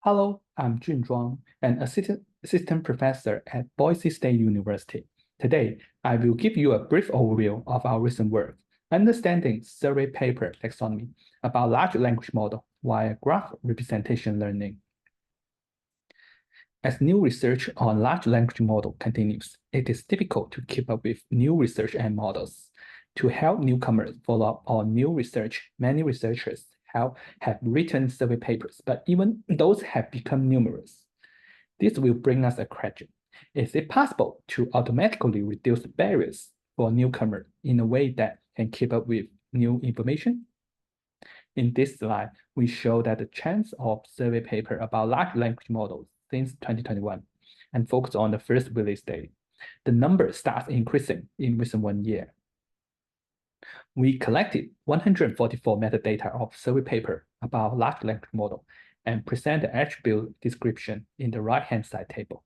Hello, I'm Jun Zhuang, an assistant professor at Boise State University. Today, I will give you a brief overview of our recent work, Understanding Survey Paper Taxonomy about large language model via graph representation learning. As new research on large language model continues, it is difficult to keep up with new research and models. To help newcomers follow up on new research, many researchers have written survey papers, but even those have become numerous. This will bring us a question. Is it possible to automatically reduce barriers for newcomers in a way that can keep up with new information? In this slide, we show that the chance of survey paper about large language models since 2021 and focus on the first release date. The number starts increasing in recent 1 year. We collected 144 metadata of survey paper about large language model and present the attribute description in the right-hand side table.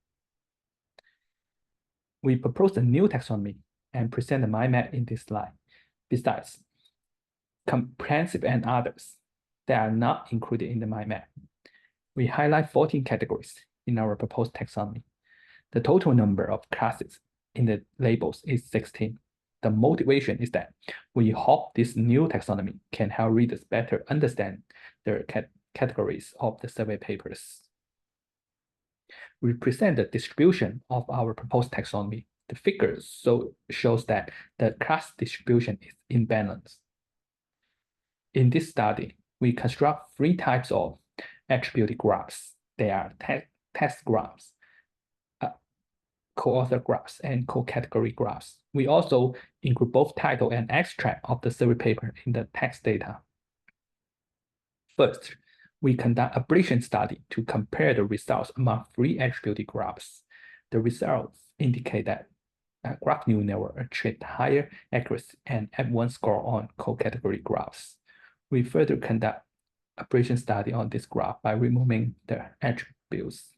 We propose a new taxonomy and present the mind map in this slide. Besides, comprehensive and others that are not included in the mind map. We highlight 14 categories in our proposed taxonomy. The total number of classes in the labels is 16. The motivation is that we hope this new taxonomy can help readers better understand the categories of the survey papers. We present the distribution of our proposed taxonomy. The figures shows that the class distribution is in balance. In this study, we construct 3 types of attributed graphs. They are text graphs, co-author graphs, and co-category graphs. We also include both title and extract of the survey paper in the text data. First, we conduct a Bayesian study to compare the results among 3 attributed graphs. The results indicate that graph neural network achieved higher accuracy and F1 score on co-category graphs. We further conduct a Bayesian study on this graph by removing the attributes.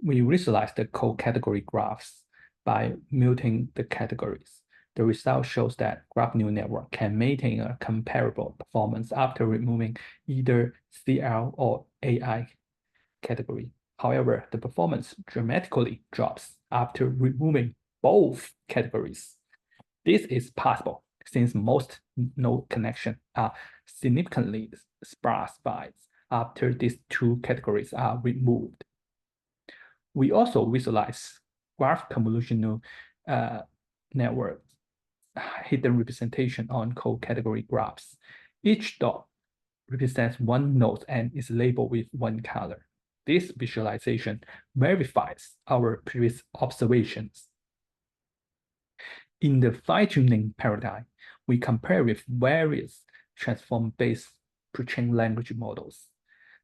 We visualize the co-category graphs by muting the categories. The result shows that graph neural network can maintain a comparable performance after removing either CL or AI category. However, the performance dramatically drops after removing both categories. This is possible since most node connections are significantly sparse after these 2 categories are removed. We also visualize graph convolutional network hidden representation on co-category graphs. Each dot represents 1 node and is labeled with 1 color. This visualization verifies our previous observations. In the fine-tuning paradigm, we compare with various transform-based pre-trained language models.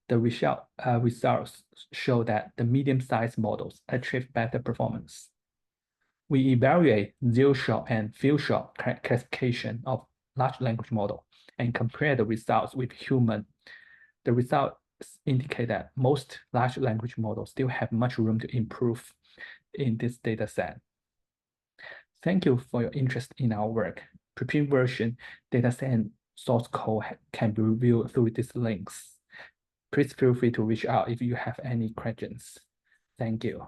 The results show that the medium-sized models achieve better performance. We evaluate zero-shot and few-shot classification of large language model and compare the results with human. The results indicate that most large language models still have much room to improve in this data set. Thank you for your interest in our work. Preprint version, dataset, and source code can be reviewed through these links. Please feel free to reach out if you have any questions. Thank you.